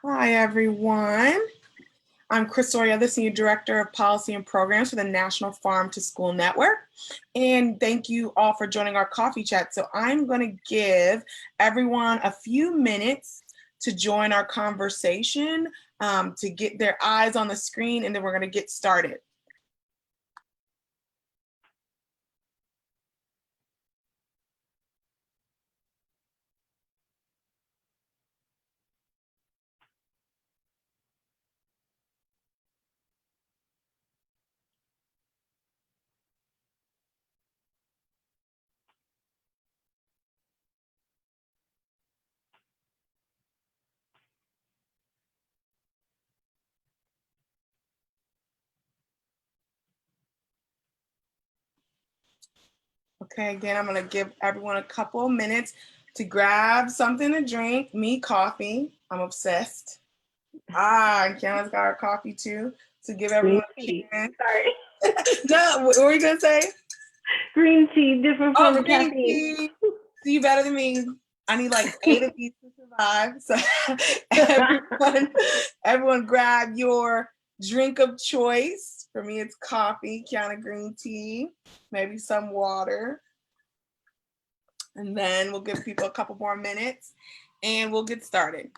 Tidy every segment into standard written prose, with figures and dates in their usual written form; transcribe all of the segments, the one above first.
Hi, everyone. I'm Chris Soria, the Senior Director of Policy and Programs for the National Farm to School Network. And thank you all for joining our coffee chat. So I'm going to give everyone a few minutes to join our conversation, to get their eyes on the screen, and then we're going to get started. Okay, again, I'm going to give everyone a couple of minutes to grab something to drink. Me, coffee. I'm obsessed. And Kiana's got her coffee too. So give everyone a chance. Sorry. No, what were you going to say? Green tea, different from green caffeine. Tea. See, you better than me. I need like 8 of these to survive. So everyone grab your drink of choice. For me, it's coffee, Kiana green tea, maybe some water. And then we'll give people a couple more minutes and we'll get started.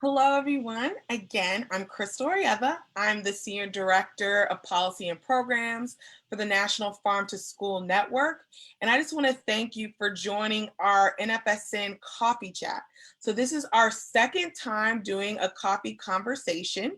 Hello, everyone. Again, I'm Chris Dorieva. I'm the Senior Director of Policy and Programs for the National Farm to School Network. And I just want to thank you for joining our NFSN coffee chat. So this is our second time doing a coffee conversation.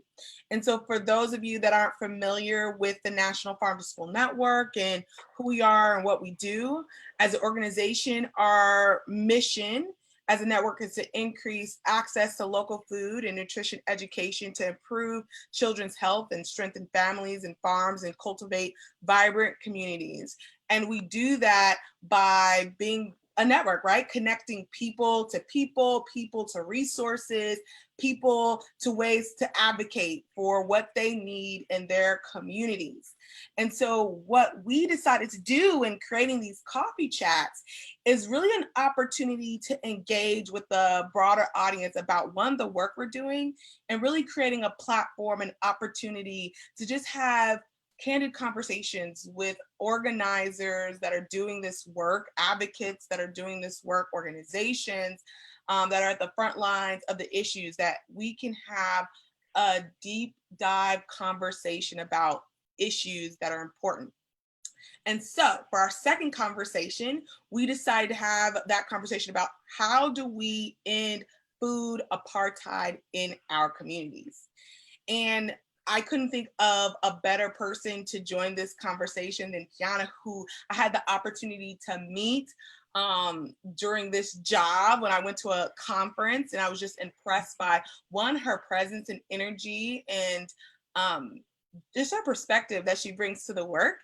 And so for those of you that aren't familiar with the National Farm to School Network and who we are and what we do, as an organization, our mission as a network is to increase access to local food and nutrition education to improve children's health and strengthen families and farms and cultivate vibrant communities. And we do that by being a network, right? Connecting people to people, people to resources, people to ways to advocate for what they need in their communities. And so what we decided to do in creating these coffee chats is really an opportunity to engage with the broader audience about, one, the work we're doing, and really creating a platform and opportunity to just have candid conversations with organizers that are doing this work, advocates that are doing this work, organizations that are at the front lines of the issues, that we can have a deep dive conversation about issues that are important. And so for our second conversation, we decided to have that conversation about how do we end food apartheid in our communities. And I couldn't think of a better person to join this conversation than Kiana, who I had the opportunity to meet during this job when I went to a conference, and I was just impressed by, one, her presence and energy, and just her perspective that she brings to the work.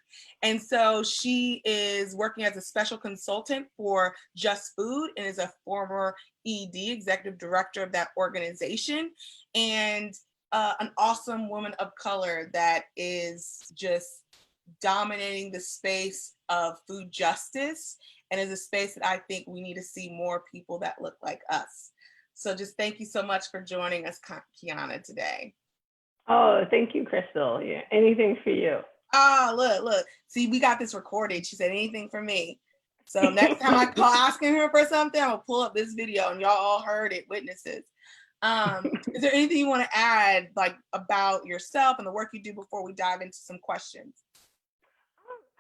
And so she is working as a special consultant for Just Food and is a former ED, executive director of that organization, and an awesome woman of color that is just dominating the space of food justice, and is a space that I think we need to see more people that look like us. So just thank you so much for joining us, Kiana, today. Oh, thank you, Crystal. Yeah, anything for you. Oh, look. See, we got this recorded. She said anything for me. So next time I call asking her for something, I'll pull up this video and y'all all heard it, witnesses. Is there anything you want to add, like, about yourself and the work you do before we dive into some questions?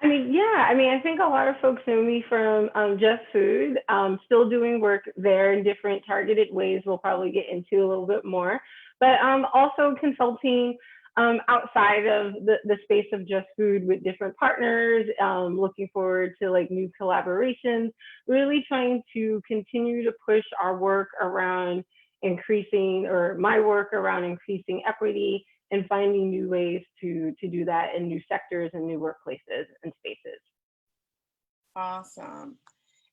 I think a lot of folks know me from Just Food. Still doing work there in different targeted ways we'll probably get into a little bit more. But also consulting outside of the space of Just Food with different partners, looking forward to like new collaborations, really trying to continue to push our work around increasing, or my work around increasing equity and finding new ways to do that in new sectors and new workplaces and spaces. Awesome.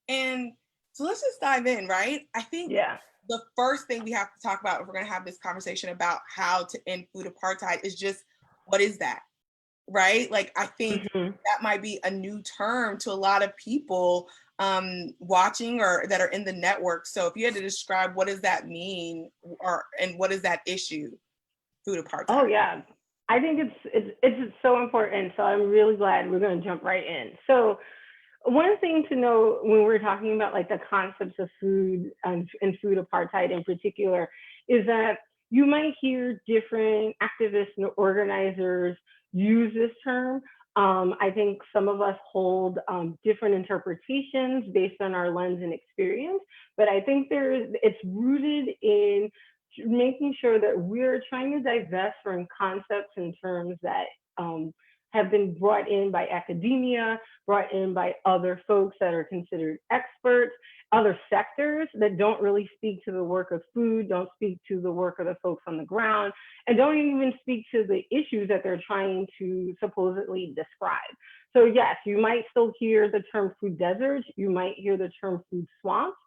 And so let's just dive in, right? I think Yeah. the first thing we have to talk about if we're going to have this conversation about how to end food apartheid is just what is that, right? Like, I think Hmm. that might be a new term to a lot of people watching or that are in the network. So if you had to describe what does that mean or and what is that issue, food Oh apartheid? yeah, I think it's so important. So I'm really glad we're going to jump right in. So one thing to know when we're talking about like the concepts of food and food apartheid in particular is that you might hear different activists and organizers use this term. I think some of us hold different interpretations based on our lens and experience, but I think it's rooted in making sure that we're trying to divest from concepts and terms that have been brought in by academia, brought in by other folks that are considered experts, other sectors that don't really speak to the work of food, don't speak to the work of the folks on the ground, and don't even speak to the issues that they're trying to supposedly describe. So yes, you might still hear the term food deserts, you might hear the term food swamps,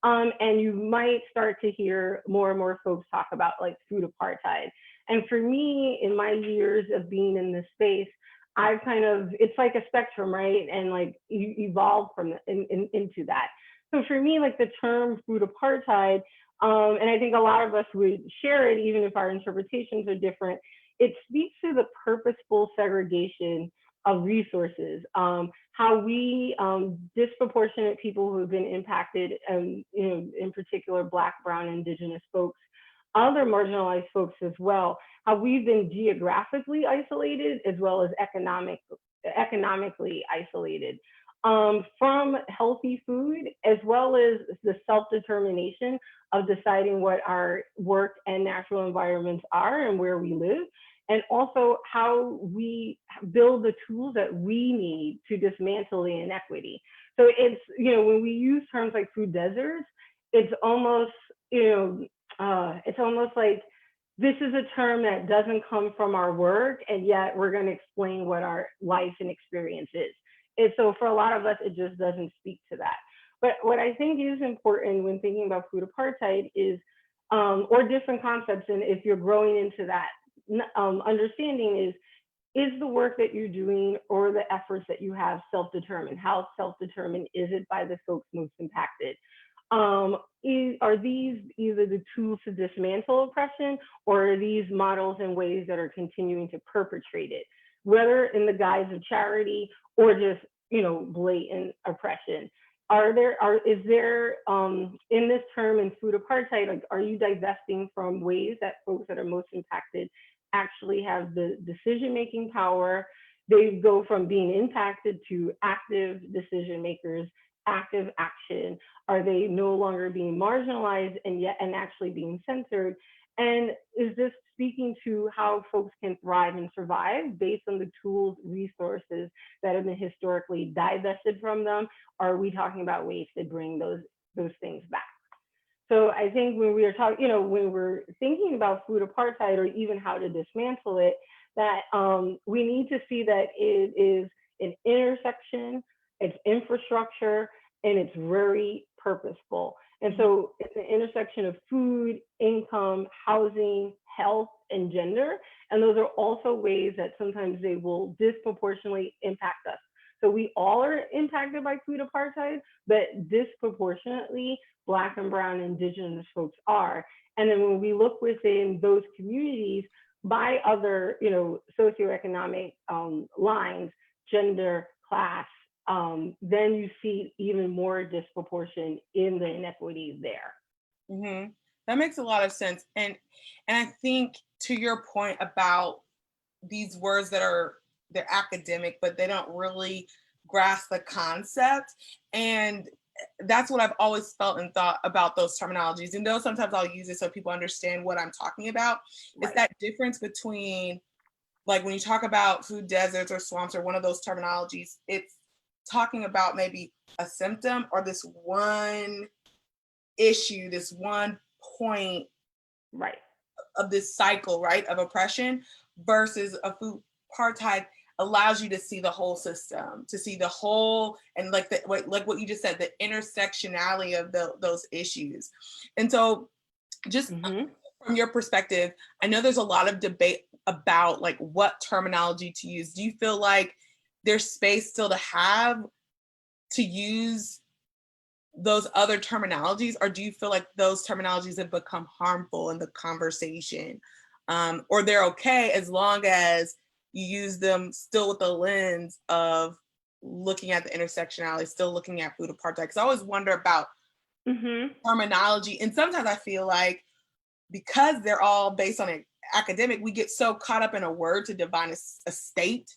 and you might start to hear more and more folks talk about like food apartheid. And for me, in my years of being in this space, I've kind of, it's like a spectrum, right? And like you evolve from into that. So for me, like the term food apartheid, and I think a lot of us would share it, even if our interpretations are different, it speaks to the purposeful segregation of resources, how we disproportionate people who have been impacted, in particular Black, Brown, Indigenous folks, other marginalized folks as well, how we've been geographically isolated as well as economically isolated from healthy food, as well as the self-determination of deciding what our work and natural environments are and where we live, and also how we build the tools that we need to dismantle the inequity. So it's, when we use terms like food deserts, it's almost, it's almost like this is a term that doesn't come from our work, and yet we're going to explain what our life and experience is. And so for a lot of us, it just doesn't speak to that. But what I think is important when thinking about food apartheid is, or different concepts, and if you're growing into that understanding is the work that you're doing or the efforts that you have self-determined? How self-determined is it by the folks most impacted? Are these either the tools to dismantle oppression, or are these models and ways that are continuing to perpetrate it, whether in the guise of charity or just, blatant oppression? Is there in this term in food apartheid, like, are you divesting from ways that folks that are most impacted actually have the decision-making power? They go from being impacted to active decision makers, active action. Are they no longer being marginalized and actually being censored? And is this speaking to how folks can thrive and survive based on the tools, resources that have been historically divested from them? Or are we talking about ways to bring those things back? So I think when we are talking, when we're thinking about food apartheid or even how to dismantle it, that we need to see that it is an intersection, it's infrastructure, and it's very purposeful. And so it's an intersection of food, income, housing, health, and gender. And those are also ways that sometimes they will disproportionately impact us. So we all are impacted by food apartheid, but disproportionately Black and Brown Indigenous folks are. And then when we look within those communities by other, socioeconomic lines, gender, class, then you see even more disproportion in the inequities there. Mm-hmm. That makes a lot of sense. And I think to your point about these words that they're academic, but they don't really grasp the concept. And that's what I've always felt and thought about those terminologies. And though sometimes I'll use it so people understand what I'm talking about, Right. it's that difference between, like, when you talk about food deserts or swamps or one of those terminologies, it's talking about maybe a symptom or this one issue, this one point Right. of this cycle, right, of oppression. versus a food apartheid allows you to see the whole system, to see the whole, and like like what you just said, the intersectionality of those issues. And so just Mm-hmm. from your perspective, I know there's a lot of debate about like what terminology to use. Do you feel like there's space still to use those other terminologies, or do you feel like those terminologies have become harmful in the conversation, or they're okay as long as you use them still with the lens of looking at the intersectionality, still looking at food apartheid? Because I always wonder about Mm-hmm. terminology, and sometimes I feel like because they're all based on an academic, we get so caught up in a word to define a state,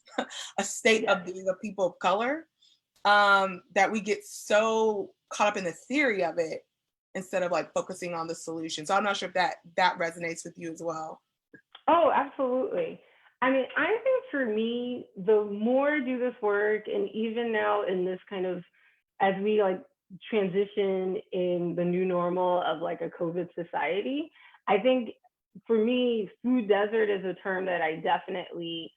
a state Yes. of being a people of color, that we get so caught up in the theory of it instead of like focusing on the solution. So I'm not sure if that resonates with you as well. Oh, absolutely. I mean, I think for me, the more I do this work, and even now in this kind of, as we like transition in the new normal of like a COVID society, I think for me, food desert is a term that I definitely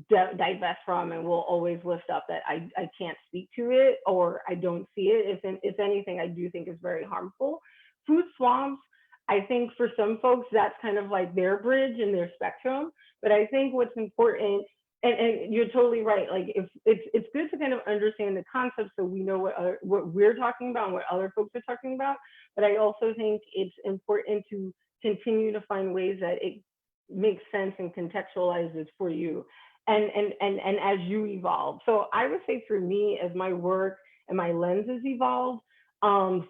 divest from and will always lift up, that I can't speak to it or I don't see it. If anything, I do think is very harmful. Food swamps, I think for some folks, that's kind of like their bridge and their spectrum. But I think what's important, and you're totally right. Like if it's good to kind of understand the concept so we know what we're talking about and what other folks are talking about. But I also think it's important to continue to find ways that it makes sense and contextualizes for you and as you evolve. So I would say for me, as my work and my lenses evolved,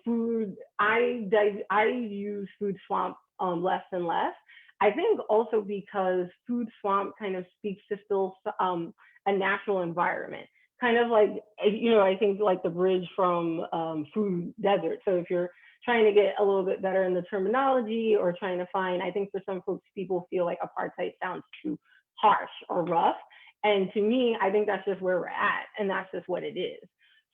food, I use food swamp less and less. I think also because food swamp kind of speaks to still a natural environment, kind of like, I think like the bridge from food desert. So if you're trying to get a little bit better in the terminology or trying to find, I think for some folks, people feel like apartheid sounds too harsh or rough. And to me, I think that's just where we're at, and that's just what it is.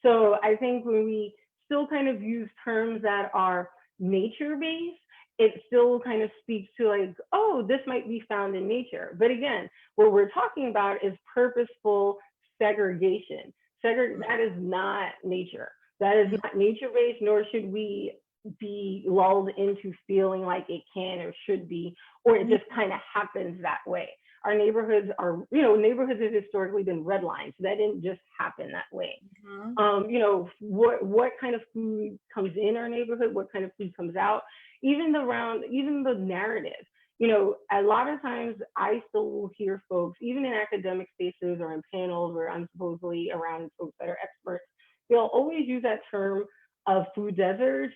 So I think when we still kind of use terms that are nature based, it still kind of speaks to like, oh, this might be found in nature. But again, what we're talking about is purposeful segregation. That is not nature. That is not nature based, nor should we be lulled into feeling like it can or should be, or it just kind of happens that way. Our neighborhoods are, neighborhoods have historically been redlined, so that didn't just happen that way. What kind of food comes in our neighborhood, what kind of food comes out, even the narrative. A lot of times I still will hear folks, even in academic spaces or in panels where I'm supposedly around folks that are experts, they'll always use that term of food deserts,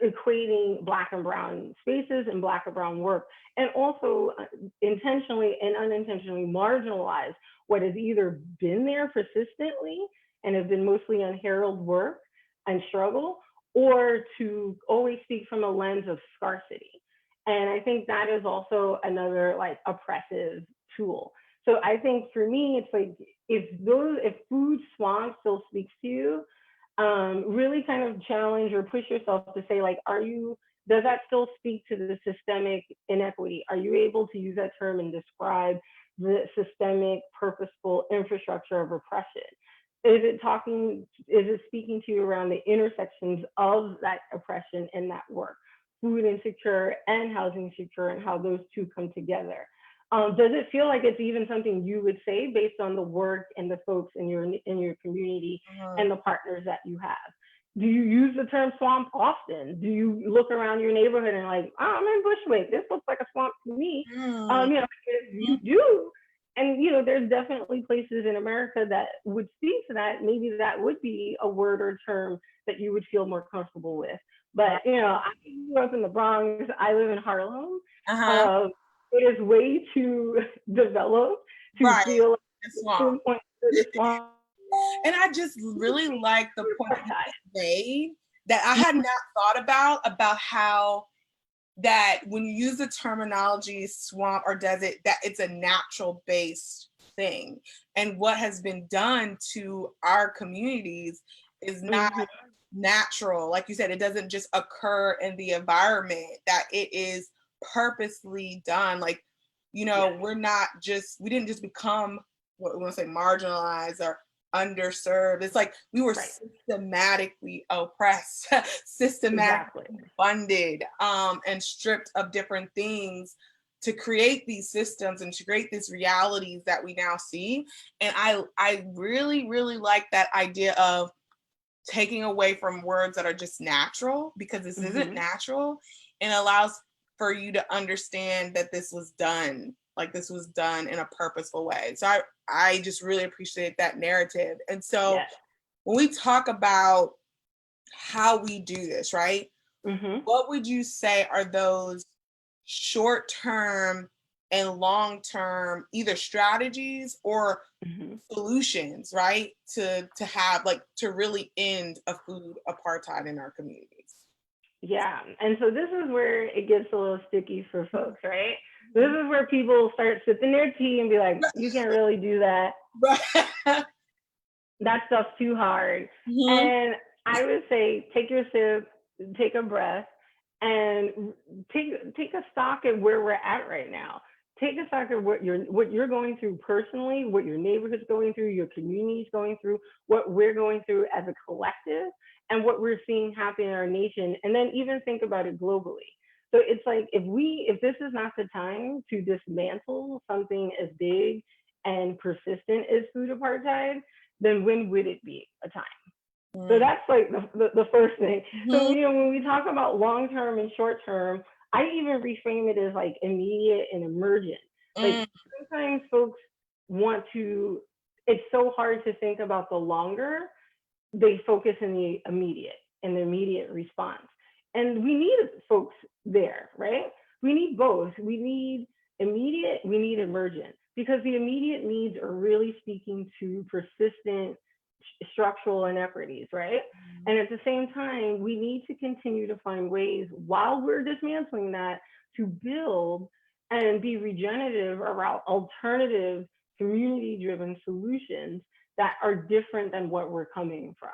equating Black and brown spaces and Black and brown work, and also intentionally and unintentionally marginalize what has either been there persistently and have been mostly unheralded work and struggle, or to always speak from a lens of scarcity. And I think that is also another like oppressive tool. So I think for me, it's like if food swamp still speaks to you, really kind of challenge or push yourself to say like, does that still speak to the systemic inequity? Are you able to use that term and describe the systemic purposeful infrastructure of oppression? Is it speaking to you around the intersections of that oppression and that work, food insecure and housing insecure, and how those two come together? Does it feel like it's even something you would say based on the work and the folks in your community and the partners that you have? Do you use the term swamp often? Do you look around your neighborhood and like, oh, I'm in Bushwick, this looks like a swamp to me? You do. And there's definitely places in America that would speak to that. Maybe that would be a word or term that you would feel more comfortable with. But I grew up in the Bronx. I live in Harlem. It is way too developed to feel like swamp. And I just really like the point that you made that I had not thought about how that when you use the terminology swamp or desert, that it's a natural based thing. And what has been done to our communities is not natural. Like you said, it doesn't just occur in the environment, that it is purposely done. Like, Yes. we're not just, we didn't just become, what we want to say, marginalized or underserved. It's like we were Right. systematically oppressed, systematically Exactly. funded, and stripped of different things to create these systems and to create these realities that we now see. And I really, really like that idea of taking away from words that are just natural, because this isn't Mm-hmm. natural, and allows for you to understand that this was done, like this was done in a purposeful way. So I just really appreciate that narrative. And so Yes. when we talk about how we do this, right, Mm-hmm. what would you say are those short term and long term either strategies or Mm-hmm. solutions, right, to have, like, to really end a food apartheid in our communities? Yeah. And so this is where it gets a little sticky for folks, right? This Mhm. is where people start sipping their tea and be like, you can't really do that. Right. That stuff's too hard. Mhm. And I would say take your sip, take a breath, and take a stock at where we're at right now. Take a stock of what you're going through personally, what your neighborhood's going through, your community's going through, what we're going through as a collective, and what we're seeing happen in our nation, and then even think about it globally. So it's like if this is not the time to dismantle something as big and persistent as food apartheid, then when would it be a time? So Mm. that's like the first thing. So, Mhm. when we talk about long term and short term, I even reframe it as like immediate and emergent. Like Mm. sometimes folks want to, it's so hard to think about the longer, they focus in the immediate response. And we need folks there, right? We need both. We need immediate, we need emergent, because the immediate needs are really speaking to persistent structural inequities, right? And at the same time, we need to continue to find ways while we're dismantling that to build and be regenerative around alternative community driven solutions that are different than what we're coming from.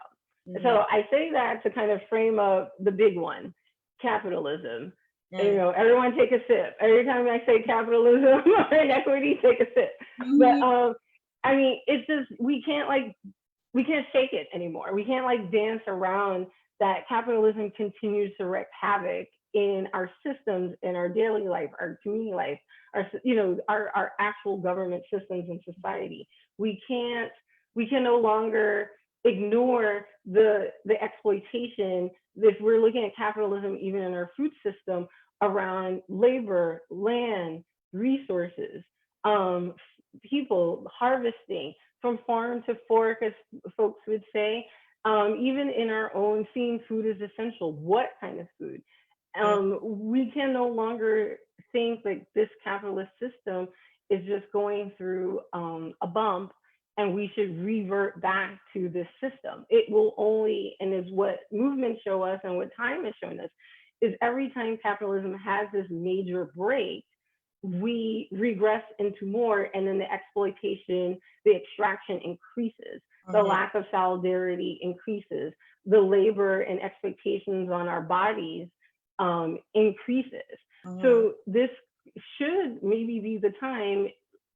Mhm. So I say that to kind of frame up the big one, capitalism. Mm. Everyone take a sip. Every time I say capitalism or inequity, take a sip. But Mhm. I mean, it's just we can't shake it anymore. We can't like dance around that capitalism continues to wreak havoc in our systems, in our daily life, our community life, our actual government systems and society. We can't we can no longer ignore the exploitation if we're looking at capitalism even in our food system around labor, land, resources, um, people harvesting from farm to fork, as folks would say. Even in our own seeing food is essential. What kind of food? Mm. We can no longer think like this capitalist system is just going through a bump and we should revert back to this system. It will only, and is what movements show us and what time has shown us, is every time capitalism has this major break, we regress into more, and then the exploitation, the extraction increases, the Mhm. lack of solidarity increases, the labor and expectations on our bodies increases. Mhm. So this should maybe be the time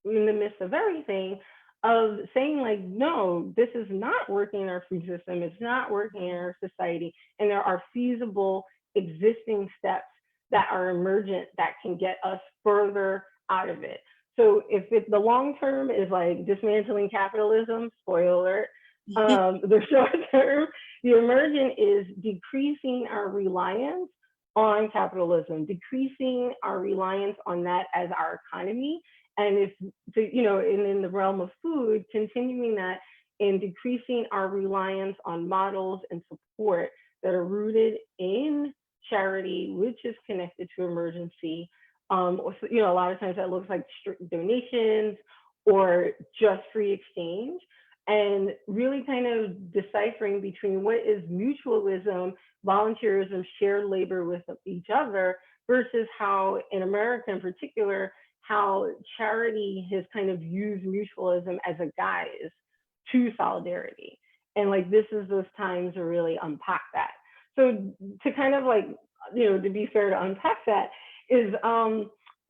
in the midst of everything of saying like, no, this is not working in our food system, it's not working in our society, and there are feasible existing steps that are emergent that can get us further out of it. So the long term is like dismantling capitalism, spoiler alert, the short term, the emergent is decreasing our reliance on capitalism, decreasing our reliance on that as our economy. And in the realm of food, continuing that and decreasing our reliance on models and support that are rooted in charity, which is connected to emergency. A lot of times that looks like donations or just free exchange, and really kind of deciphering between what is mutualism, volunteerism, shared labor with each other, versus how, in America in particular, how charity has kind of used mutualism as a guise to solidarity. And like this is those times to really unpack that. So to kind of like, to be fair to unpack that is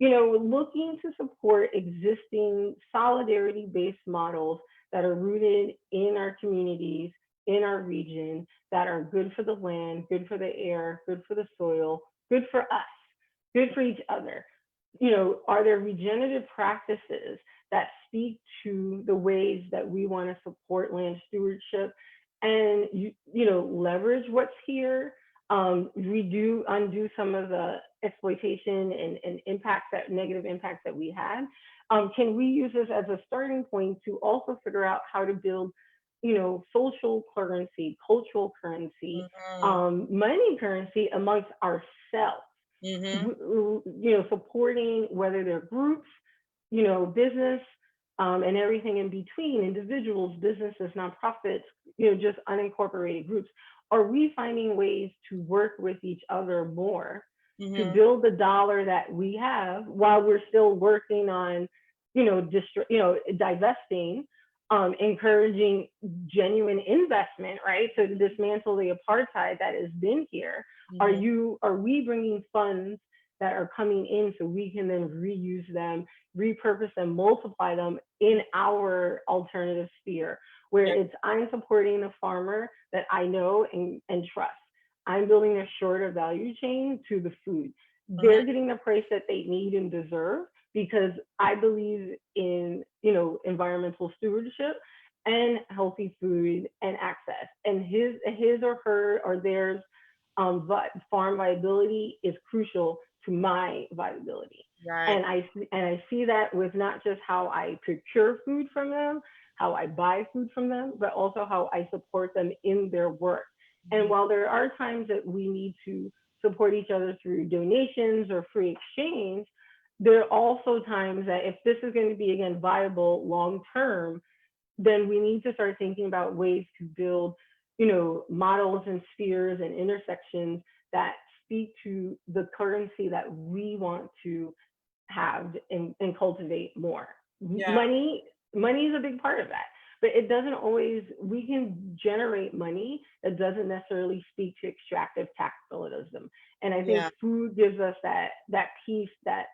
looking to support existing solidarity-based models that are rooted in our communities, in our region, that are good for the land, good for the air, good for the soil, good for us, good for each other. Are there regenerative practices that speak to the ways that we want to support land stewardship and leverage what's here, undo some of the exploitation and impacts, that negative impacts that we had? Can we use this as a starting point to also figure out how to build, social currency, cultural currency, Mm-hmm. money currency amongst ourselves? Mm-hmm. Supporting whether they're groups, business, and everything in between, individuals, businesses, nonprofits, just unincorporated groups. Are we finding ways to work with each other more to Mm-hmm. build the dollar that we have while we're still working on, divesting, encouraging genuine investment, right? So to dismantle the apartheid that has been here. Mm-hmm. Are we bringing funds that are coming in so we can then reuse them, repurpose them, multiply them in our alternative sphere, where Yeah. it's I'm supporting the farmer that I know and trust. I'm building a shorter value chain to the food. Mm-hmm. They're getting the price that they need and deserve because I believe in, environmental stewardship and healthy food and access. And his or her or theirs farm viability is crucial to my viability. Right. And I see that with not just how I procure food from them, how I buy food from them, but also how I support them in their work. Mm-hmm. And while there are times that we need to support each other through donations or free exchange, there are also times that if this is going to be again viable long term, then we need to start thinking about ways to build, models and spheres and intersections that speak to the currency that we want to have and cultivate more. Yeah. Money is a big part of that, but it doesn't always. We can generate money that doesn't necessarily speak to extractive capitalism, and I think Yeah. food gives us that piece that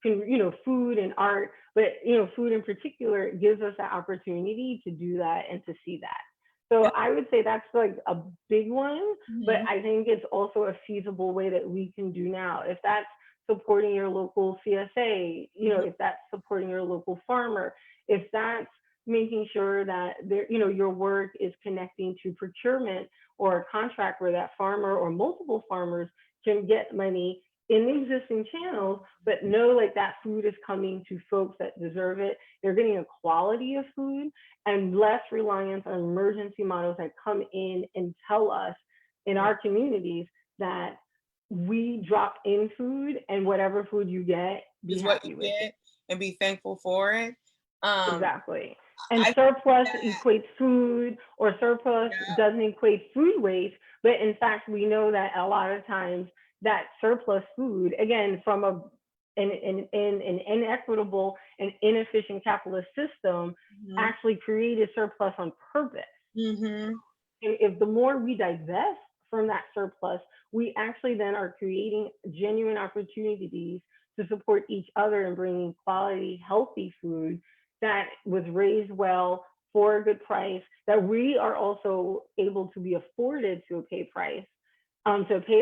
can, food and art, but food in particular gives us that opportunity to do that and to see that. So And, I would say that's like a big one, but mm-hmm. I think it's also a feasible way that we can do now. If that's supporting your local CSA, Mm-hmm. if that's supporting your local farmer, if that's making sure that your work is connecting to procurement or a contract where that farmer or multiple farmers can get money in the existing channels, but know like that food is coming to folks that deserve it. They're getting a quality of food and less reliance on emergency models that come in and tell us in our communities that we drop in food and whatever food you get, be Is what you happy with it. get and be thankful for it. Um, Exactly. And I think surplus that, equates food, or surplus yeah. doesn't equate food waste. But in fact, we know that a lot of times that surplus food, again, from an inequitable and inefficient capitalist system, Mm-hmm. actually created surplus on purpose. Mm-hmm. If the more we divest from that surplus, we actually then are creating genuine opportunities to support each other in bringing quality, healthy food that was raised well for a good price, that we are also able to be afforded to pay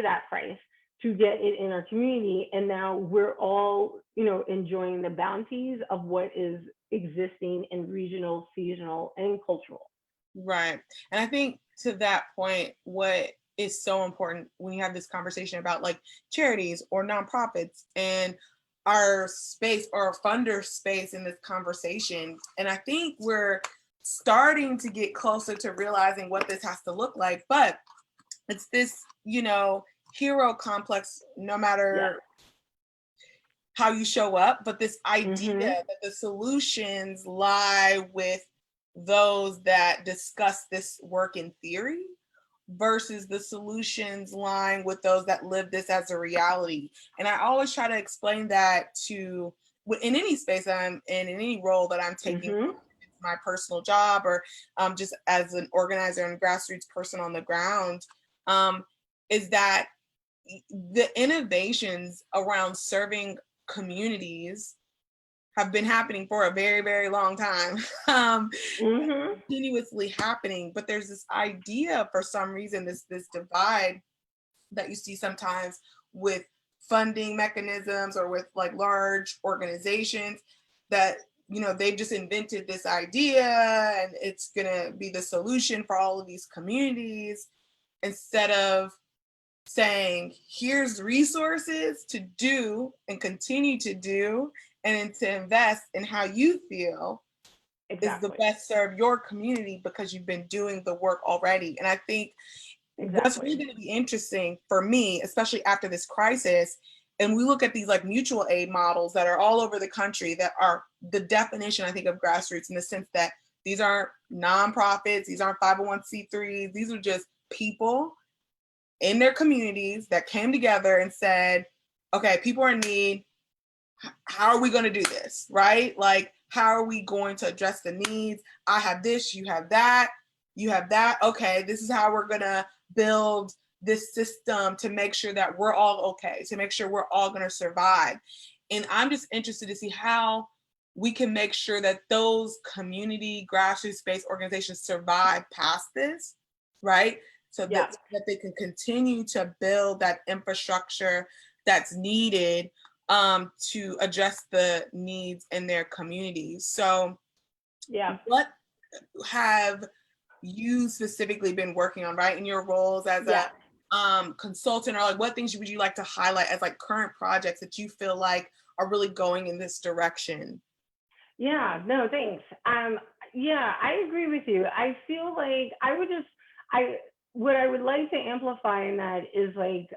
that price to get it in our community. And now we're all, enjoying the bounties of what is existing in regional, seasonal, and cultural. Right. And I think to that point, what is so important when you have this conversation about like charities or nonprofits and our space or our funder space in this conversation. And I think we're starting to get closer to realizing what this has to look like. But it's this, hero complex, no Yes. matter how you show up, but this idea Mm-hmm. that the solutions lie with those that discuss this work in theory versus the solutions lying with those that live this as a reality. And I always try to explain that to in any space that I'm in any role that I'm taking Mm-hmm. on, my personal job or just as an organizer and grassroots person on the ground, um, is that the innovations around serving communities have been happening for a very, very long time. Mhm. Continuously happening, but there's this idea for some reason, this divide that you see sometimes with funding mechanisms or with like large organizations that they've just invented this idea and it's going to be the solution for all of these communities instead of saying here's resources to do and continue to do and to invest in how you feel is the Exactly. best serve your community because you've been doing the work already. And I think what's really Exactly. going to be interesting for me, especially after this crisis, and we look at these like mutual aid models that are all over the country that are the definition, I think, of grassroots in the sense that these aren't nonprofits, these aren't 501c3s, these are just people in their communities that came together and said, okay, people are in need. How are we going to do this? Right? Like, how are we going to address the needs? I have this, you have that, you have that. Okay, this is how we're going to build this system to make sure that we're all okay, to make sure we're all going to survive. And I'm just interested to see how we can make sure that those community grassroots based organizations survive past this, right? Yeah. So that they can continue to build that infrastructure that's needed to address the needs in their communities. So, Yeah. what have you specifically been working on, right, in your roles as a Yeah. consultant, or like what things would you like to highlight as like current projects that you feel like are really going in this direction? Yeah, no, thanks. Yeah, I agree with you. I feel like I what I would like to amplify in that is like,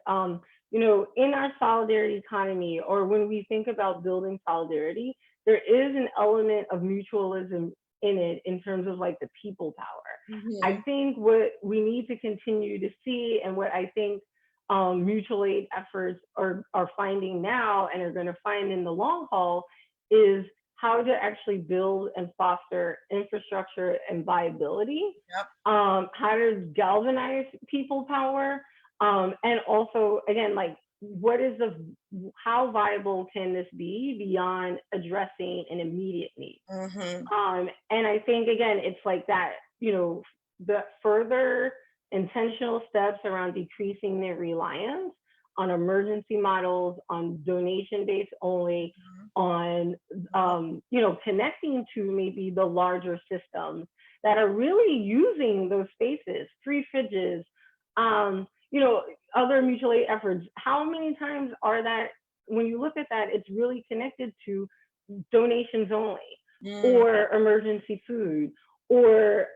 in our solidarity economy, or when we think about building solidarity, there is an element of mutualism in it in terms of like the people power. I Mhm. think what we need to continue to see, and what I think mutual aid efforts are finding now and are going to find in the long haul is how to actually build and foster infrastructure and viability, Yep. how to galvanize people power, and also, again, like what is how viable can this be beyond addressing an immediate need? Mhm. And I think, again, it's like that, the further intentional steps around decreasing their reliance on emergency models, on donation based only, on, connecting to maybe the larger systems that are really using those spaces, free fridges, um, you know, other mutual aid efforts. How many times are that, when you look at that, it's really connected to donations only, Mhm. or emergency food, or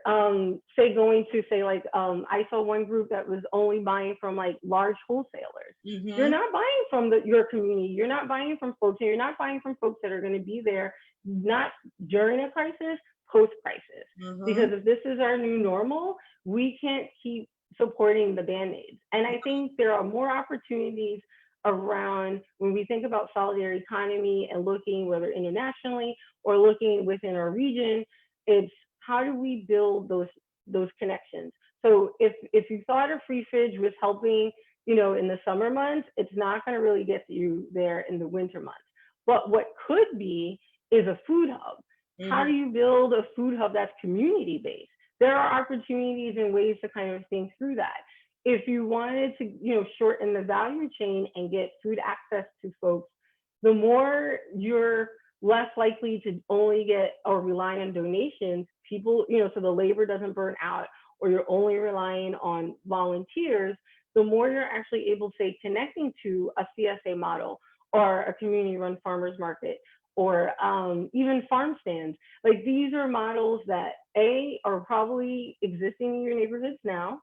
say going to say like, I saw one group that was only buying from like large wholesalers. You're Mhm. not buying from your community. You're not buying from folks, and you're not buying from folks that are going to be there not during a crisis, post crisis. Mhm. Because if this is our new normal, we can't keep supporting the band-aids. And I think there are more opportunities around, when we think about solidarity economy and looking whether internationally or looking within our region, it's how do we build those connections. So if you thought a free fridge was helping, in the summer months, it's not going to really get you there in the winter months. But what could be is a food hub. How Mhm. do you build a food hub that's community based? There are opportunities and ways to kind of think through that. If you wanted to, shorten the value chain and get food access to folks, the more you're less likely to only get or rely on donations, people, so the labor doesn't burn out, or you're only relying on volunteers, the more you're actually able to say connecting to a CSA model or a community run farmers market, or even farm stands. Like, these are models that are probably existing in your neighborhoods now,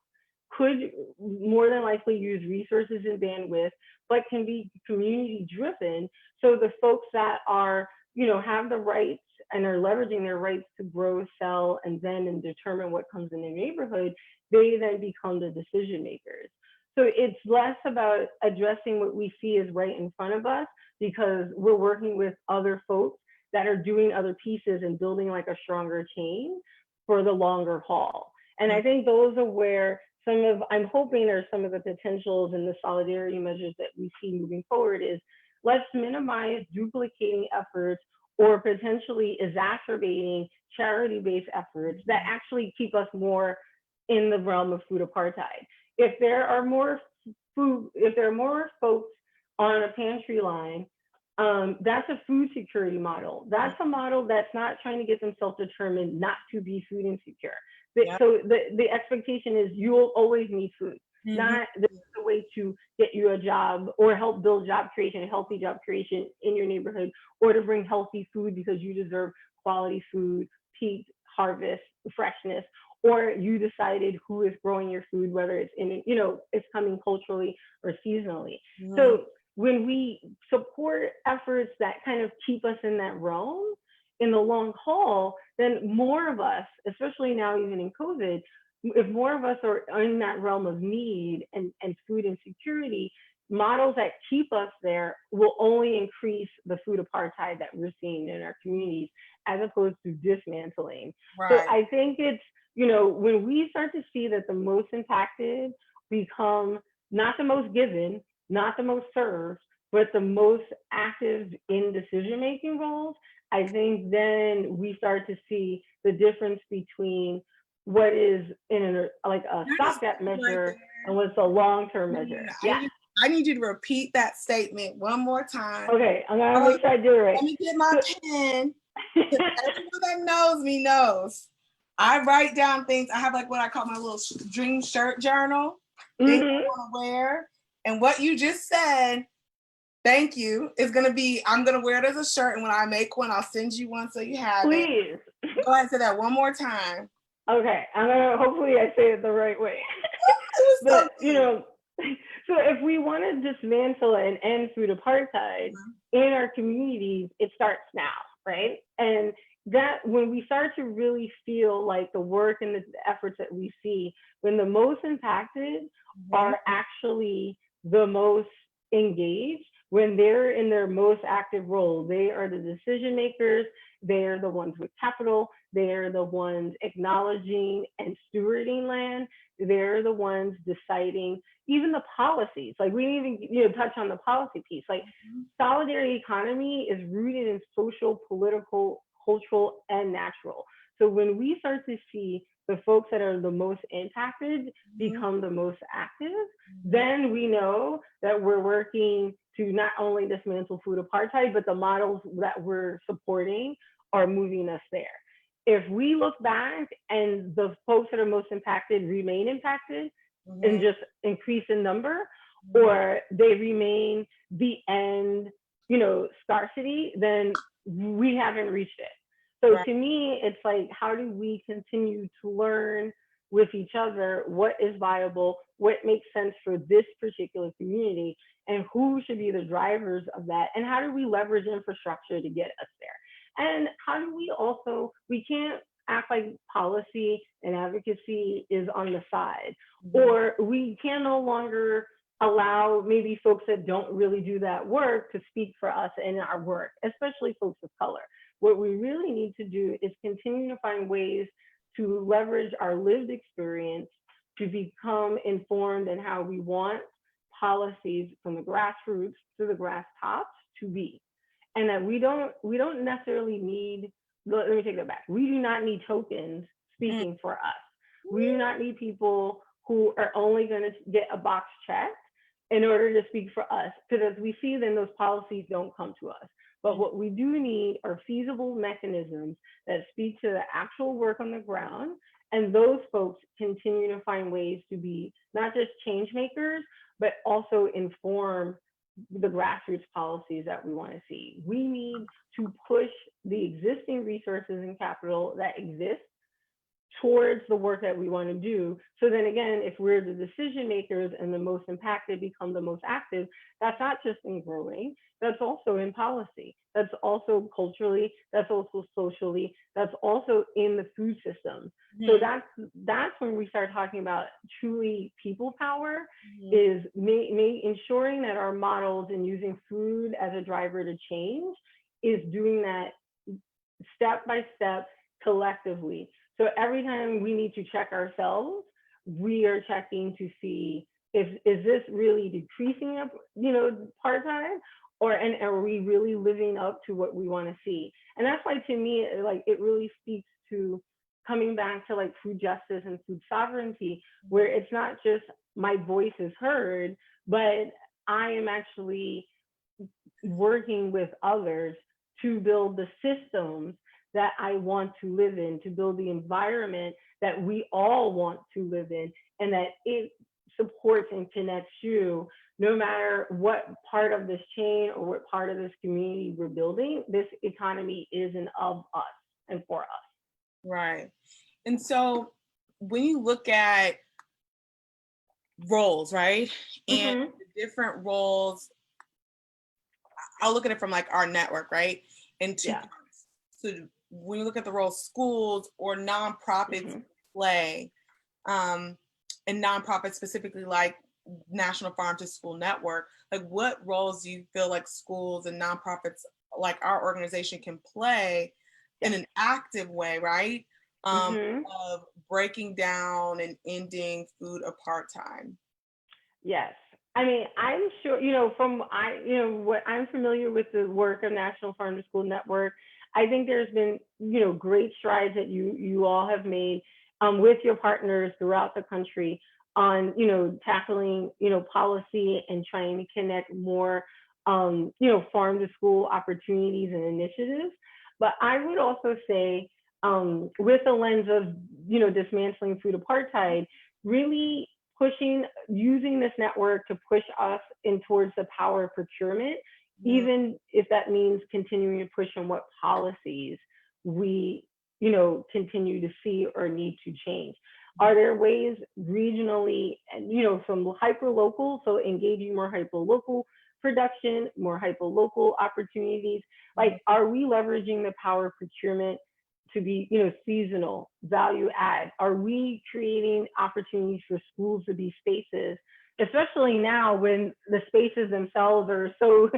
could more than likely use resources and bandwidth, but can be community driven. So the folks that are, have the rights and are leveraging their rights to grow, sell, and determine what comes in their neighborhood, they then become the decision makers. So it's less about addressing what we see as right in front of us, because we're working with other folks that are doing other pieces and building like a stronger chain for the longer haul. And I think those are where I'm hoping there's some of the potentials and the solidarity measures that we see moving forward is let's minimize duplicating efforts or potentially exacerbating charity-based efforts that actually keep us more in the realm of food apartheid. If there are more if there are more folks on a pantry line, that's a food security model. That's a model that's not trying to get them self-determined not to be food insecure. Yeah. So the expectation is you'll always need food, Mhm. not this is a way to get you a job or help build job creation, healthy job creation in your neighborhood, or to bring healthy food because you deserve quality food, peak harvest, freshness, or you decided who is growing your food, whether it's in, it's coming culturally or seasonally. Mhm. So when we support efforts that kind of keep us in that realm in the long haul, then more of us, especially now even in COVID, if more of us are in that realm of need and food insecurity, models that keep us there will only increase the food apartheid that we're seeing in our communities as opposed to dismantling. So Right. I think it's, when we start to see that the most impacted become not the most given, not the most served, but the most active in decision making roles, I think then we start to see the difference between what is like a Can I just stopgap stop right measure and there? what's a long term No, no, measure. no. Yeah. I need you to repeat that statement one more time. Okay. I'm gonna Oh, make sure I do it right. let me get my So, pen. 'Cause everyone that knows me knows. I write down things. I have like what I call my little dream shirt journal. Things I mhm. want to wear. And what you just said, thank you, is gonna be, I'm gonna wear it as a shirt. And when I make one, I'll send you one so you have it. Please. Go ahead and say that one more time. Okay. I'm gonna hopefully I say it the right way. It was so But good. so if we want to dismantle and end food apartheid in our communities, it starts now, right? And that when we start to really feel like the work and the efforts that we see, when the most impacted Mhm. are actually the most engaged, when they're in their most active role, they are the decision makers, they're the ones with capital, they're the ones acknowledging and stewarding land, they're the ones deciding even the policies. Like we didn't even touch on the policy piece. Like solidarity economy is rooted in social, political, cultural, and natural. So when we start to see the folks that are the most impacted Mhm. become the most active, Mhm. then we know that we're working to not only dismantle food apartheid, but the models that we're supporting are moving us there. If we look back and the folks that are most impacted remain impacted and Mhm. just increase in number, Mhm. or they remain the end, scarcity, then we haven't reached it. So Right. to me, it's like, how do we continue to learn with each other what is viable, what makes sense for this particular community, and who should be the drivers of that, and how do we leverage infrastructure to get us there? And how do we also, we can't act like policy and advocacy is on the side, Mhm. or we can no longer allow maybe folks that don't really do that work to speak for us in our work, especially folks of color. What we really need to do is continue to find ways to leverage our lived experience to become informed in how we want policies from the grassroots to the grass tops to be. And that we don't necessarily need, let me take that back. We do not need tokens Mm. speaking for us. We do not need people who are only going to get a box check in order to speak for us. Because as we see, then those policies don't come to us. But Mm. what we do need are feasible mechanisms that speak to the actual work on the ground. And those folks continue to find ways to be not just change makers, but also inform the grassroots policies that we want to see. We need to push the existing resources and capital that exist towards the work that we want to do. So then again, if we're the decision makers and the most impacted become the most active, that's not just in growing, that's also in policy. That's also culturally, that's also socially, that's also in the food system. So Mhm. that's when we start talking about truly people power, Mhm. is ensuring that our models and using food as a driver to change is doing that step by step collectively. So every time we need to check ourselves, we are checking to see if is this really decreasing up, part time, and are we really living up to what we want to see? And that's why to me, like, it really speaks to coming back to like food justice and food sovereignty, where it's not just my voice is heard, but I am actually working with others to build the systems that I want to live in, to build the environment that we all want to live in, and that it supports and connects you no matter what part of this chain or what part of this community we're building. This economy is and of us and for us. Right. And so when you look at roles, right? And Mm-hmm. the different roles, I'll look at it from like our network, right? In two Yeah. parts. So when you look at the role schools or nonprofits Mm-hmm. play, um, and nonprofits specifically like National Farm to School Network, like what roles do you feel like schools and nonprofits like our organization can play in Yes. an active way, right? Um, Mm-hmm. of breaking down and ending food apartheid. Yes. I mean, I'm sure, you know, what I'm familiar with the work of National Farm to School Network. I think there's been, great strides that you all have made with your partners throughout the country on, tackling, policy and trying to connect more, farm to school opportunities and initiatives. But I would also say, with the lens of, dismantling food apartheid, really using this network to push us in towards the power of procurement, Mm, even if that means continuing to push on what policies we, continue to see or need to change. Are there ways regionally, and from hyper local, so engaging more hyper local production, more hyper local opportunities? mm, Like, are we leveraging the power of procurement to be, seasonal, value add? Are we creating opportunities for schools to be spaces, especially now when the spaces themselves are so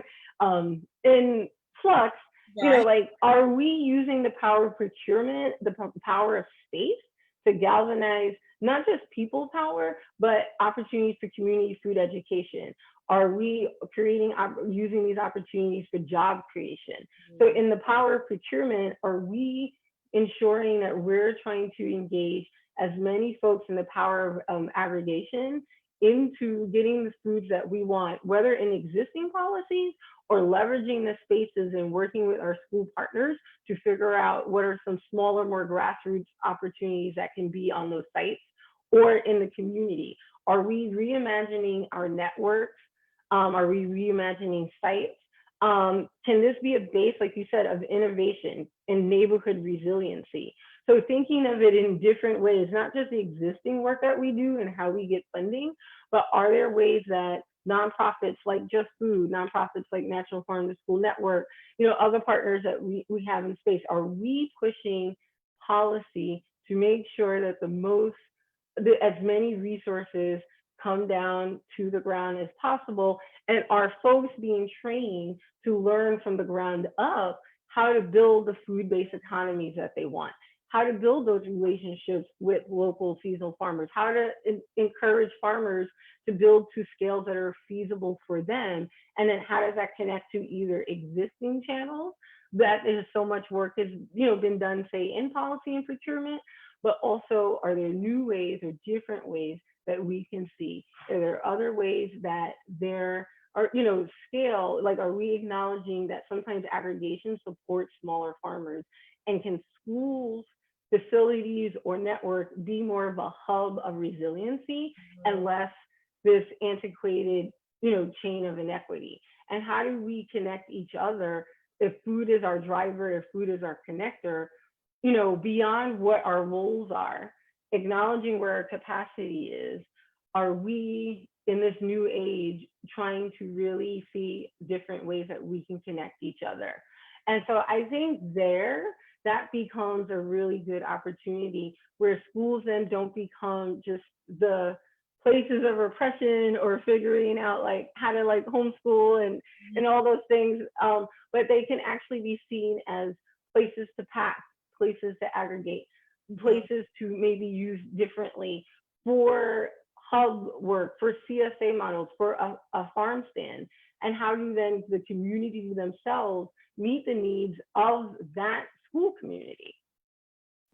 in flux? right. Like, are we using the power of procurement, the power of space to galvanize not just people power, but opportunities for community food education? Are we using these opportunities for job creation? So, Mm, in the power of procurement, are we ensuring that we're trying to engage as many folks in the power of aggregation into getting the foods that we want, whether in existing policies or leveraging the spaces and working with our school partners to figure out what are some smaller, more grassroots opportunities that can be on those sites or in the community? Are we reimagining our networks? Are we reimagining sites? Can this be a base, like you said, of innovation and neighborhood resiliency? So thinking of it in different ways, not just the existing work that we do and how we get funding, but are there ways that nonprofits like Just Food, nonprofits like National Farm to School Network, other partners that we have in space, are we pushing policy to make sure that as many resources come down to the ground as possible, and are folks being trained to learn from the ground up how to build the food-based economies that they want, how to build those relationships with local seasonal farmers, how to encourage farmers to build to scales that are feasible for them, and then how does that connect to either existing channels that is so much work has been done, say, in policy and procurement, but also are there new ways or different ways that we can see? Are there other ways that there are, scale? Like, are we acknowledging that sometimes aggregation supports smaller farmers? And can schools, facilities, or network be more of a hub of resiliency and mm, less this antiquated, chain of inequity? And how do we connect each other if food is our driver, if food is our connector, beyond what our roles are, acknowledging where our capacity is? Are we in this new age trying to really see different ways that we can connect each other? And so I think that becomes a really good opportunity where schools then don't become just the places of repression or figuring out like how to like homeschool and all those things, but they can actually be seen as places to pack, places to aggregate, mm, places to maybe use differently for hub work, for CSA models, for a farm stand, and how do then the communities themselves meet the needs of that school community.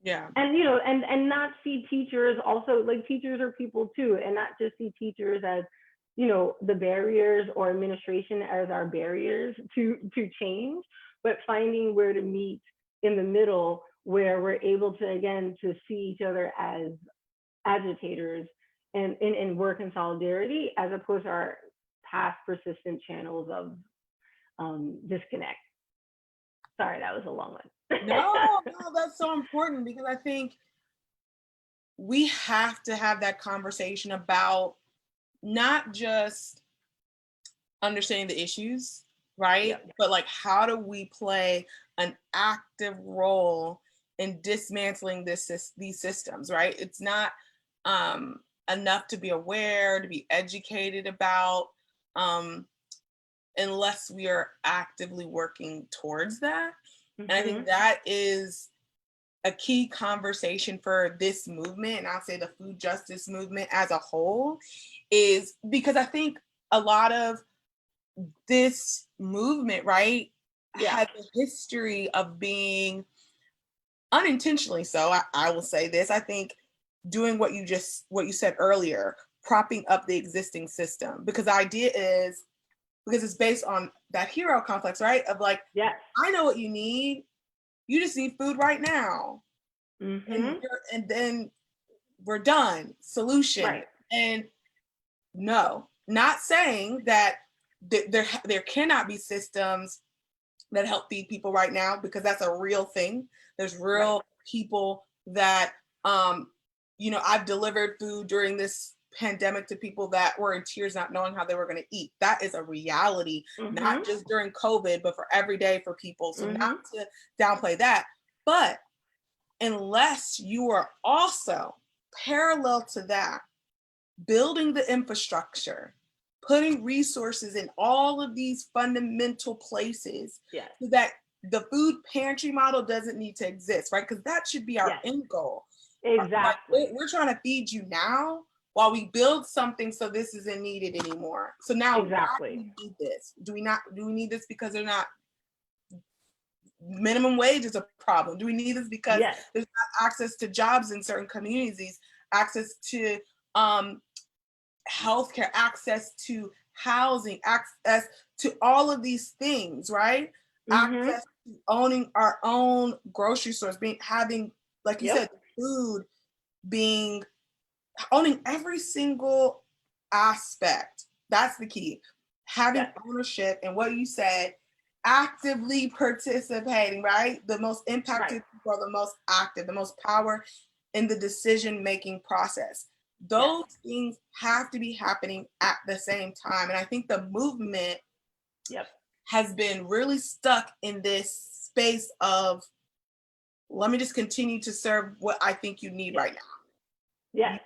Yeah. And you know, and not see teachers also, like, teachers are people too, and not just see teachers as, you know, the barriers, or administration as our barriers to change, but finding where to meet in the middle, where we're able to, again, to see each other as agitators, and work in solidarity, as opposed to our past persistent channels of disconnect. Sorry, that was a long one. No, that's so important, because I think we have to have that conversation about not just understanding the issues, right? Yep. But like, how do we play an active role in dismantling these systems, right? It's not enough to be aware, to be educated about, unless we are actively working towards that. And I think that is a key conversation for this movement, and I'll say the food justice movement as a whole, is because I think a lot of this movement, right, has a history of being unintentionally so. I will say this. I think doing what you said earlier, propping up the existing system, because the idea is, because it's based on that hero complex, right? Of like, Yes. I know what you need. You just need food right now. And then we're done. Solution. Right. And no, not saying that there cannot be systems that help feed people right now, because that's a real thing. There's real people that I've delivered food during this pandemic to people that were in tears, not knowing how they were going to eat. That is a reality, not just during COVID, but for every day for people. So not to downplay that, but unless you are also parallel to that, building the infrastructure, putting resources in all of these fundamental places, so that the food pantry model doesn't need to exist, right? Because that should be our end goal. Exactly. Like, we're trying to feed you now while we build something so this isn't needed anymore. So now, why do we need this? Do we need this because they're not, minimum wage is a problem? Do we need this because there's not access to jobs in certain communities, access to healthcare, access to housing, access to all of these things, right? Access to owning our own grocery stores, having, like you said, food, owning every single aspect. That's the key. Having ownership, and what you said, actively participating, right? The most impacted people are the most active, the most power in the decision-making process. Those things have to be happening at the same time. And I think the movement has been really stuck in this space of, let me just continue to serve what I think you need right now. You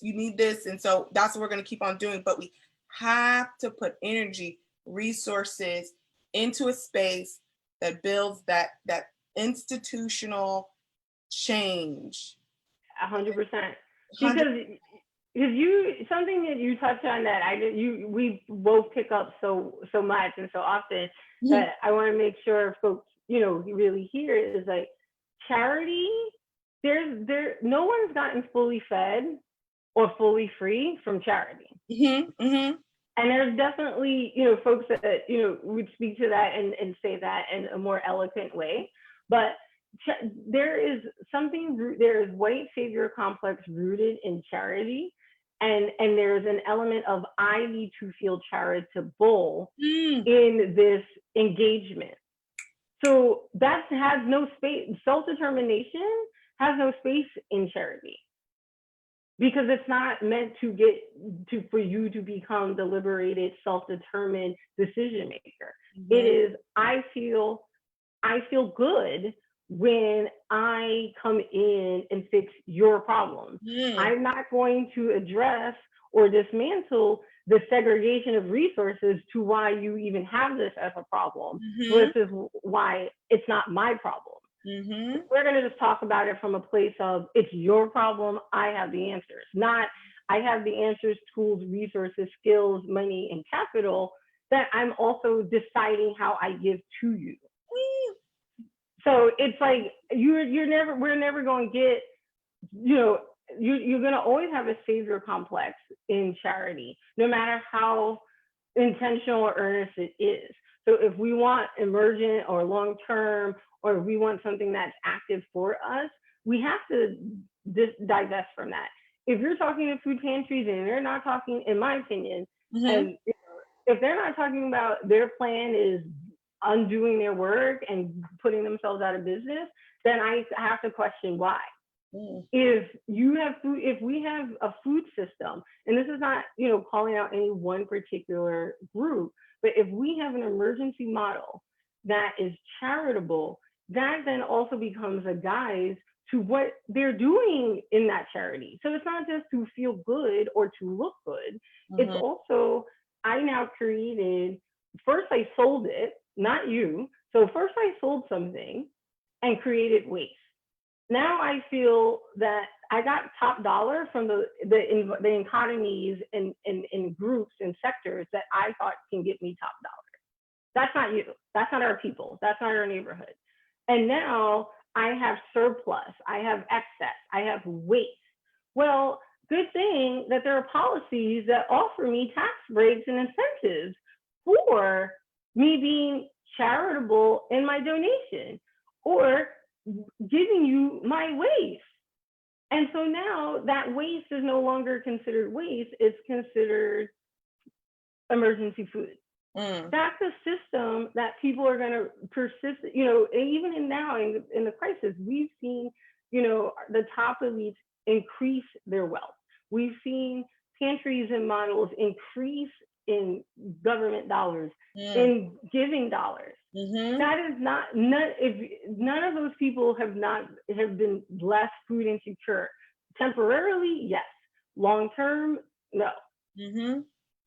need this. And so that's what we're going to keep on doing. But we have to put energy, resources into a space that builds that institutional change. 100%. Because something that you touched on that we both pick up so much and so often, that I want to make sure folks, really hear, is like, charity, no one's gotten fully fed or fully free from charity. And there's definitely, folks that, would speak to that and say that in a more eloquent way. But there is white savior complex rooted in charity. And there's an element of, I need to feel charitable in this engagement. So that has no space. Self-determination has no space in charity, because it's not meant for you to become the liberated, self-determined decision maker. It is, I feel good when I come in and fix your problems. I'm not going to address or dismantle the segregation of resources to why you even have this as a problem, versus why it's not my problem. We're going to just talk about it from a place of, it's your problem, I have the answers. Not, I have the answers, tools, resources, skills, money, and capital that I'm also deciding how I give to you. So it's like we're never going to get, you know, you're going to always have a savior complex in charity, no matter how intentional or earnest it is. So if we want emergent or long term, or if we want something that's active for us, we have to divest from that. If you're talking to food pantries and they're not talking, in my opinion, and if they're not talking about their plan is undoing their work and putting themselves out of business, then I have to question why. If you have food, if we have a food system, and this is not, calling out any one particular group, but if we have an emergency model that is charitable, that then also becomes a guise to what they're doing in that charity. So it's not just to feel good or to look good. It's also, I now created, first I sold it, not you. So first I sold something and created waste. Now I feel that I got top dollar from the economies and groups and sectors that I thought can get me top dollar. That's not you. That's not our people. That's not our neighborhood. And now I have surplus. I have excess. I have waste. Well, good thing that there are policies that offer me tax breaks and incentives for me being charitable in my donation, or giving you my waste. And so now that waste is no longer considered waste, it's considered emergency food. That's a system that people are going to persist, even now in the crisis, we've seen, the top elites increase their wealth. We've seen pantries and models increase in government dollars, in giving dollars. That is not, if none of those people have been less food insecure. Temporarily, yes. Long term, no.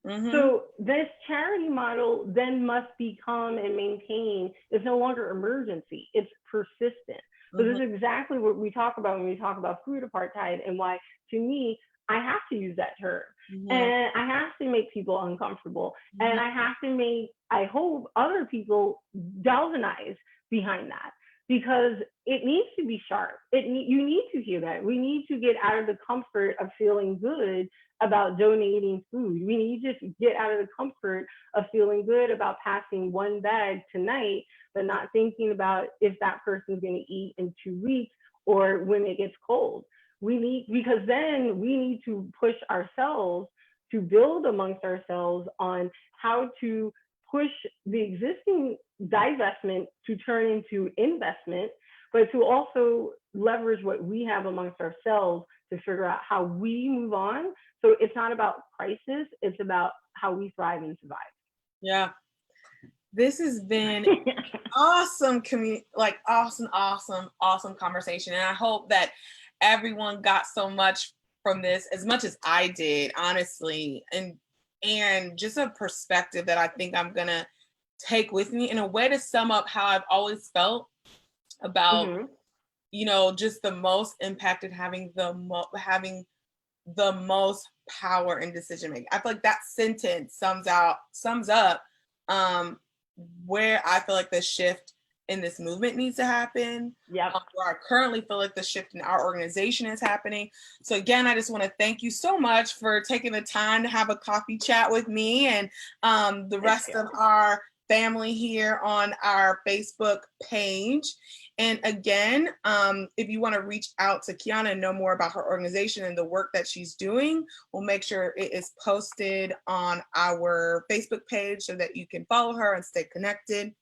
So this charity model then must become and maintain, it's no longer emergency, it's persistent. So this is exactly what we talk about when we talk about food apartheid, and why, to me, I have to use that term. And I have to make people uncomfortable. And I have to make, I hope, other people galvanize behind that, because it needs to be sharp. You need to hear that. We need to get out of the comfort of feeling good about donating food. We need to get out of the comfort of feeling good about passing one bag tonight, but not thinking about if that person's going to eat in 2 weeks or when it gets cold. Because then we need to push ourselves to build amongst ourselves on how to push the existing divestment to turn into investment, but to also leverage what we have amongst ourselves to figure out how we move on. So it's not about crisis, it's about how we thrive and survive. Yeah. This has been awesome conversation. And I hope that everyone got so much from this, as much as I did, honestly, and just a perspective that I think I'm gonna take with me in a way to sum up how I've always felt about, just the most impacted, having the most power in decision making. I feel like that sentence sums up where I feel like the shift in this movement needs to happen. Where I currently feel like the shift in our organization is happening. So again, I just want to thank you so much for taking the time to have a coffee chat with me and the rest of our family here on our Facebook page. And again, if you want to reach out to Kiana and know more about her organization and the work that she's doing, we'll make sure it is posted on our Facebook page so that you can follow her and stay connected.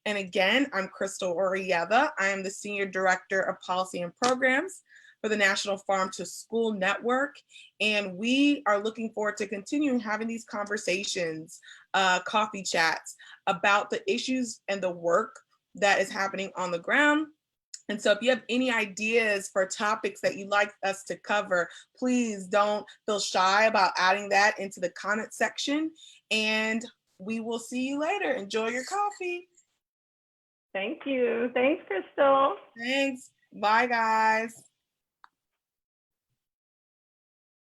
And again, I'm Crystal Orieva. I am the Senior Director of Policy and Programs for the National Farm to School Network. And we are looking forward to continuing having these conversations, coffee chats about the issues and the work that is happening on the ground. And so if you have any ideas for topics that you'd like us to cover, please don't feel shy about adding that into the comment section. And we will see you later. Enjoy your coffee. Thank you. Thanks, Crystal. Thanks. Bye, guys.